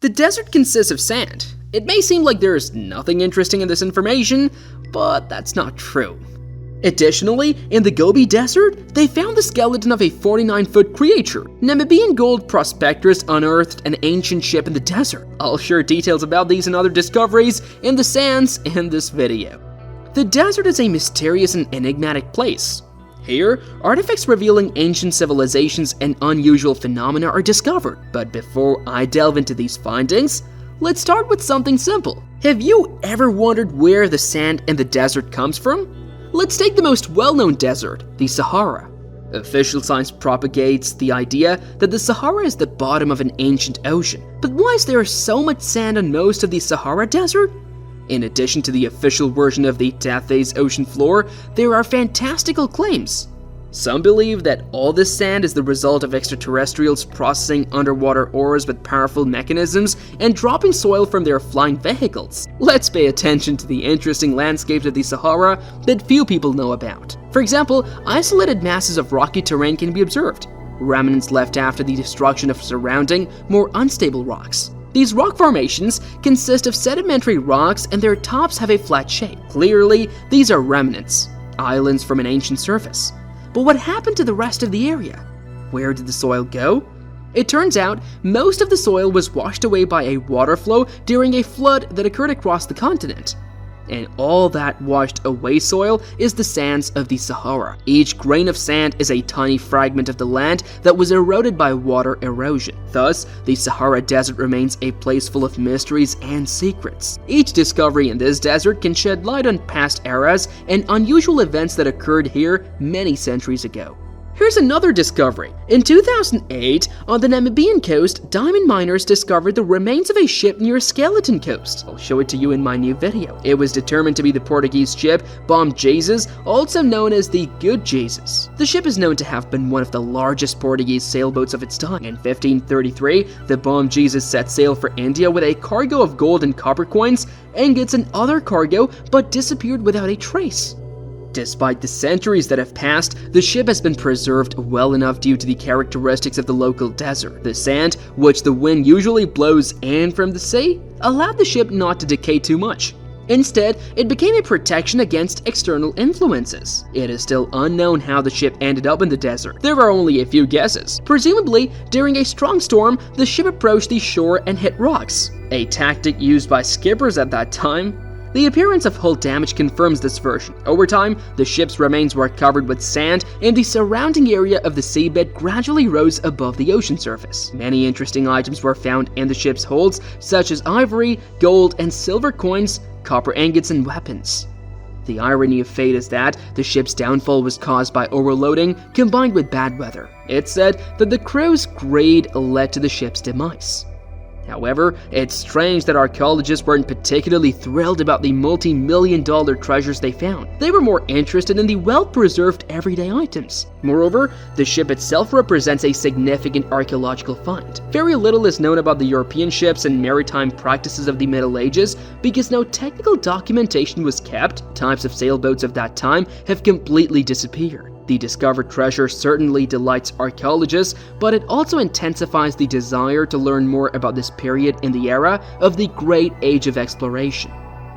The desert consists of sand. It may seem like there's nothing interesting in this information, but that's not true. Additionally, in the Gobi Desert, they found the skeleton of a 49-foot creature. Namibian gold prospectors unearthed an ancient ship in the desert. I'll share details about these and other discoveries in the sands in this video. The desert is a mysterious and enigmatic place. Here, artifacts revealing ancient civilizations and unusual phenomena are discovered. But before I delve into these findings, let's start with something simple. Have you ever wondered where the sand in the desert comes from? Let's take the most well-known desert, the Sahara. Official science propagates the idea that the Sahara is the bottom of an ancient ocean. But why is there so much sand on most of the Sahara Desert? In addition to the official version of the Tethys ocean floor, there are fantastical claims. Some believe that all this sand is the result of extraterrestrials processing underwater ores with powerful mechanisms and dropping soil from their flying vehicles. Let's pay attention to the interesting landscapes of the Sahara that few people know about. For example, isolated masses of rocky terrain can be observed, remnants left after the destruction of surrounding, more unstable rocks. These rock formations consist of sedimentary rocks and their tops have a flat shape. Clearly, these are remnants, islands from an ancient surface. But what happened to the rest of the area? Where did the soil go? It turns out most of the soil was washed away by a water flow during a flood that occurred across the continent. And all that washed away soil is the sands of the Sahara. Each grain of sand is a tiny fragment of the land that was eroded by water erosion. Thus, the Sahara Desert remains a place full of mysteries and secrets. Each discovery in this desert can shed light on past eras and unusual events that occurred here many centuries ago. Here's another discovery. In 2008, on the Namibian coast, diamond miners discovered the remains of a ship near Skeleton Coast. I'll show it to you in my new video. It was determined to be the Portuguese ship Bom Jesus, also known as the Good Jesus. The ship is known to have been one of the largest Portuguese sailboats of its time. In 1533, the Bom Jesus set sail for India with a cargo of gold and copper coins, ingots, and other cargo, but disappeared without a trace. Despite the centuries that have passed, the ship has been preserved well enough due to the characteristics of the local desert. The sand, which the wind usually blows in from the sea, allowed the ship not to decay too much. Instead, it became a protection against external influences. It is still unknown how the ship ended up in the desert. There are only a few guesses. Presumably, during a strong storm, the ship approached the shore and hit rocks, a tactic used by skippers at that time. The appearance of hull damage confirms this version. Over time, the ship's remains were covered with sand and the surrounding area of the seabed gradually rose above the ocean surface. Many interesting items were found in the ship's holds, such as ivory, gold, and silver coins, copper ingots, and weapons. The irony of fate is that the ship's downfall was caused by overloading combined with bad weather. It's said that the crew's greed led to the ship's demise. However, it's strange that archaeologists weren't particularly thrilled about the multi-million-dollar treasures they found. They were more interested in the well-preserved everyday items. Moreover, the ship itself represents a significant archaeological find. Very little is known about the European ships and maritime practices of the Middle Ages because no technical documentation was kept. Types of sailboats of that time have completely disappeared. The discovered treasure certainly delights archaeologists, but it also intensifies the desire to learn more about this period in the era of the Great Age of Exploration.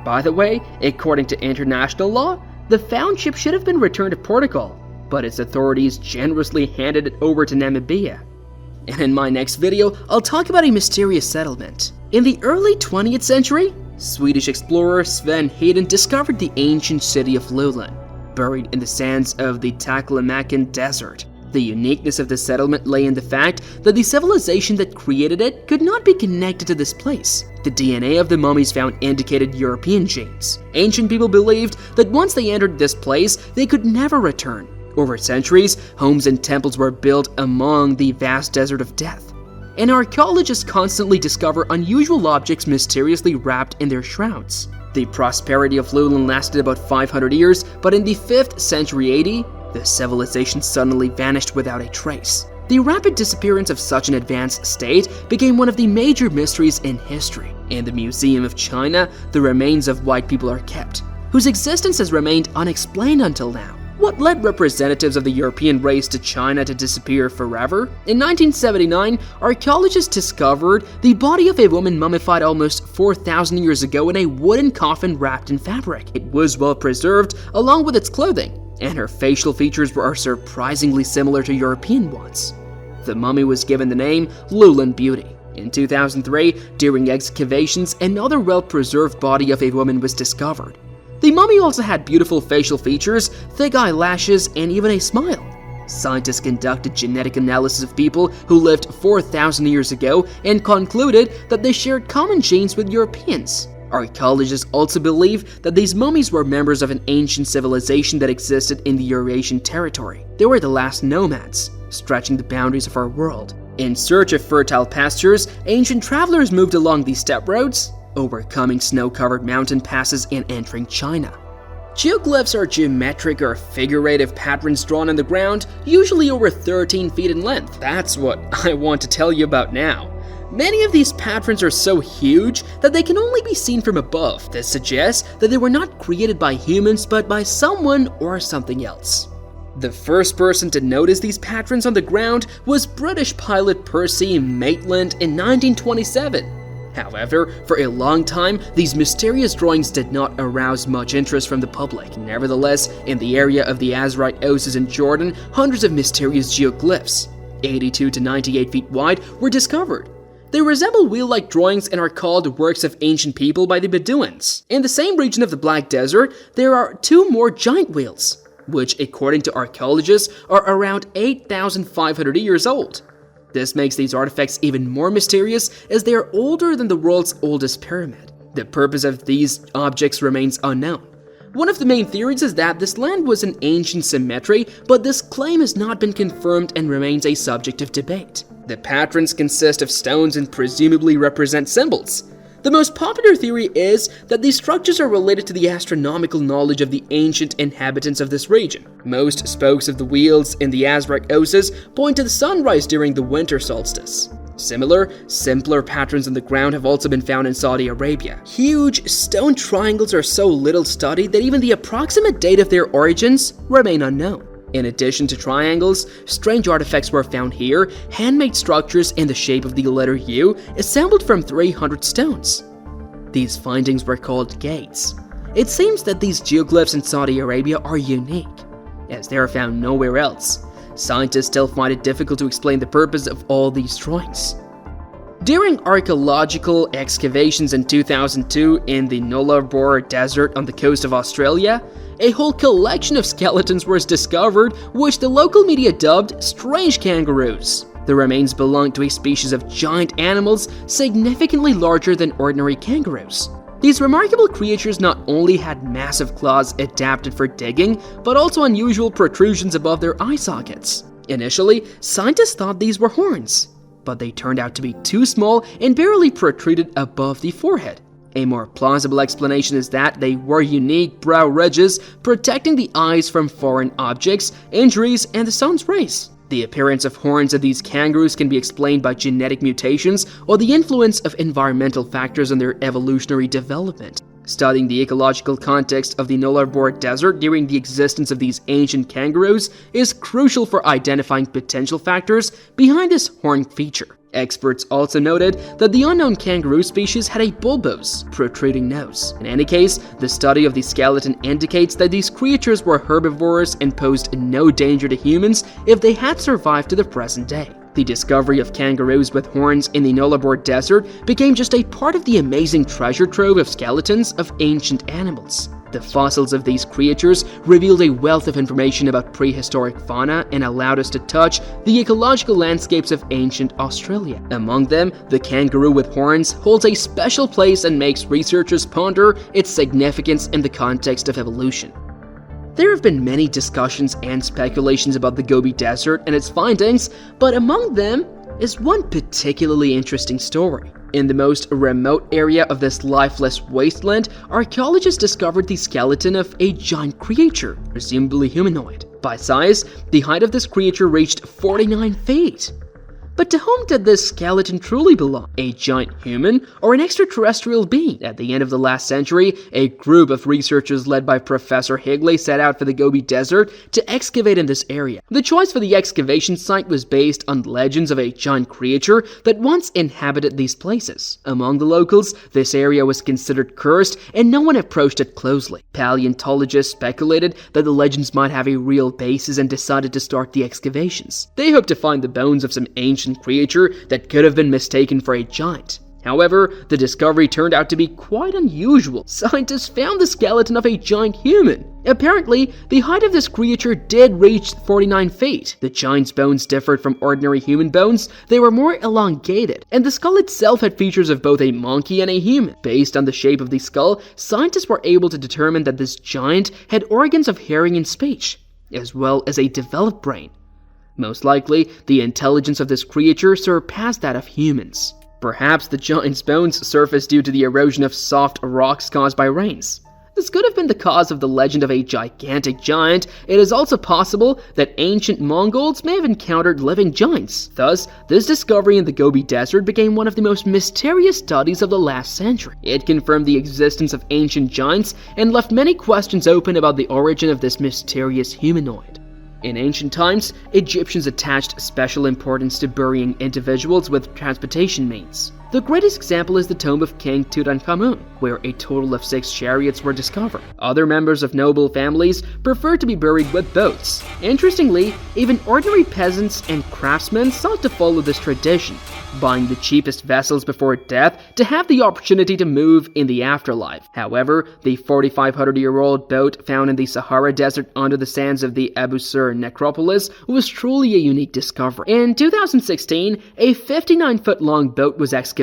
By the way, according to international law, the found ship should have been returned to Portugal, but its authorities generously handed it over to Namibia. And in my next video, I'll talk about a mysterious settlement. In the early 20th century, Swedish explorer Sven Hedin discovered the ancient city of Lulan, buried in the sands of the Taklamakan Desert. The uniqueness of the settlement lay in the fact that the civilization that created it could not be connected to this place. The DNA of the mummies found indicated European genes. Ancient people believed that once they entered this place, they could never return. Over centuries, homes and temples were built among the vast desert of death. And archaeologists constantly discover unusual objects mysteriously wrapped in their shrouds. The prosperity of Lulan lasted about 500 years, but in the 5th century AD, the civilization suddenly vanished without a trace. The rapid disappearance of such an advanced state became one of the major mysteries in history. In the Museum of China, the remains of white people are kept, whose existence has remained unexplained until now. What led representatives of the European race to China to disappear forever? In 1979, archaeologists discovered the body of a woman mummified almost 4,000 years ago in a wooden coffin wrapped in fabric. It was well preserved, along with its clothing, and her facial features were surprisingly similar to European ones. The mummy was given the name Lulan Beauty. In 2003, during excavations, another well-preserved body of a woman was discovered. The mummy also had beautiful facial features, thick eyelashes, and even a smile. Scientists conducted genetic analysis of people who lived 4,000 years ago and concluded that they shared common genes with Europeans. Archaeologists also believe that these mummies were members of an ancient civilization that existed in the Eurasian territory. They were the last nomads, stretching the boundaries of our world. In search of fertile pastures, ancient travelers moved along these steppe roads, overcoming snow-covered mountain passes and entering China. Geoglyphs are geometric or figurative patterns drawn on the ground, usually over 13 feet in length. That's what I want to tell you about now. Many of these patterns are so huge that they can only be seen from above. This suggests that they were not created by humans but by someone or something else. The first person to notice these patterns on the ground was British pilot Percy Maitland in 1927. However, for a long time, these mysterious drawings did not arouse much interest from the public. Nevertheless, in the area of the Azrite Oasis in Jordan, hundreds of mysterious geoglyphs, 82 to 98 feet wide, were discovered. They resemble wheel-like drawings and are called works of ancient people by the Bedouins. In the same region of the Black Desert, there are two more giant wheels, which, according to archaeologists, are around 8,500 years old. This makes these artifacts even more mysterious as they are older than the world's oldest pyramid. The purpose of these objects remains unknown. One of the main theories is that this land was an ancient cemetery, but this claim has not been confirmed and remains a subject of debate. The patterns consist of stones and presumably represent symbols. The most popular theory is that these structures are related to the astronomical knowledge of the ancient inhabitants of this region. Most spokes of the wheels in the Azrite Oasis point to the sunrise during the winter solstice. Similar, simpler patterns on the ground have also been found in Saudi Arabia. Huge stone triangles are so little studied that even the approximate date of their origins remain unknown. In addition to triangles, strange artifacts were found here, handmade structures in the shape of the letter U, assembled from 300 stones. These findings were called gates. It seems that these geoglyphs in Saudi Arabia are unique, as they are found nowhere else. Scientists still find it difficult to explain the purpose of all these drawings. During archaeological excavations in 2002 in the Nullarbor Desert on the coast of Australia, a whole collection of skeletons was discovered, which the local media dubbed strange kangaroos. The remains belonged to a species of giant animals significantly larger than ordinary kangaroos. These remarkable creatures not only had massive claws adapted for digging, but also unusual protrusions above their eye sockets. Initially, scientists thought these were horns, but they turned out to be too small and barely protruded above the forehead. A more plausible explanation is that they wore unique brow ridges protecting the eyes from foreign objects, injuries, and the sun's rays. The appearance of horns of these kangaroos can be explained by genetic mutations or the influence of environmental factors on their evolutionary development. Studying the ecological context of the Nullarbor Desert during the existence of these ancient kangaroos is crucial for identifying potential factors behind this horn feature. Experts also noted that the unknown kangaroo species had a bulbous, protruding nose. In any case, the study of the skeleton indicates that these creatures were herbivores and posed no danger to humans if they had survived to the present day. The discovery of kangaroos with horns in the Nullarbor Desert became just a part of the amazing treasure trove of skeletons of ancient animals. The fossils of these creatures revealed a wealth of information about prehistoric fauna and allowed us to touch the ecological landscapes of ancient Australia. Among them, the kangaroo with horns holds a special place and makes researchers ponder its significance in the context of evolution. There have been many discussions and speculations about the Gobi Desert and its findings, but among them is one particularly interesting story. In the most remote area of this lifeless wasteland, archaeologists discovered the skeleton of a giant creature, presumably humanoid. By size, the height of this creature reached 49 feet. But to whom did this skeleton truly belong? A giant human or an extraterrestrial being? At the end of the last century, a group of researchers led by Professor Higley set out for the Gobi Desert to excavate in this area. The choice for the excavation site was based on legends of a giant creature that once inhabited these places. Among the locals, this area was considered cursed and no one approached it closely. Paleontologists speculated that the legends might have a real basis and decided to start the excavations. They hoped to find the bones of some ancient creature that could have been mistaken for a giant. However, the discovery turned out to be quite unusual. Scientists found the skeleton of a giant human. Apparently, the height of this creature did reach 49 feet. The giant's bones differed from ordinary human bones. They were more elongated, and the skull itself had features of both a monkey and a human. Based on the shape of the skull, scientists were able to determine that this giant had organs of hearing and speech, as well as a developed brain. Most likely, the intelligence of this creature surpassed that of humans. Perhaps the giant's bones surfaced due to the erosion of soft rocks caused by rains. This could have been the cause of the legend of a gigantic giant. It is also possible that ancient Mongols may have encountered living giants. Thus, this discovery in the Gobi Desert became one of the most mysterious studies of the last century. It confirmed the existence of ancient giants and left many questions open about the origin of this mysterious humanoid. In ancient times, Egyptians attached special importance to burying individuals with transportation means. The greatest example is the tomb of King Tutankhamun, where a total of 6 chariots were discovered. Other members of noble families preferred to be buried with boats. Interestingly, even ordinary peasants and craftsmen sought to follow this tradition, buying the cheapest vessels before death to have the opportunity to move in the afterlife. However, the 4,500-year-old boat found in the Sahara Desert under the sands of the Abu Sur necropolis was truly a unique discovery. In 2016, a 59-foot-long boat was excavated,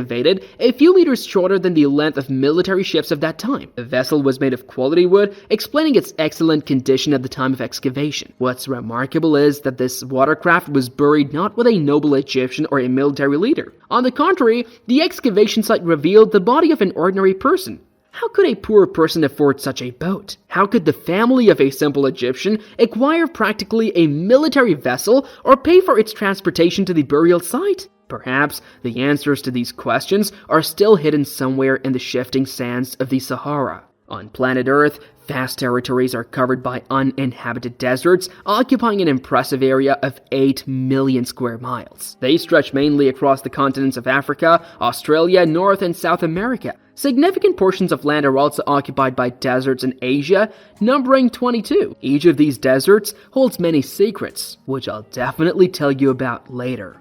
a few meters shorter than the length of military ships of that time. The vessel was made of quality wood, explaining its excellent condition at the time of excavation. What's remarkable is that this watercraft was buried not with a noble Egyptian or a military leader. On the contrary, the excavation site revealed the body of an ordinary person. How could a poor person afford such a boat? How could the family of a simple Egyptian acquire practically a military vessel or pay for its transportation to the burial site? Perhaps the answers to these questions are still hidden somewhere in the shifting sands of the Sahara. On planet Earth, vast territories are covered by uninhabited deserts, occupying an impressive area of 8 million square miles. They stretch mainly across the continents of Africa, Australia, North and South America. Significant portions of land are also occupied by deserts in Asia, numbering 22. Each of these deserts holds many secrets, which I'll definitely tell you about later.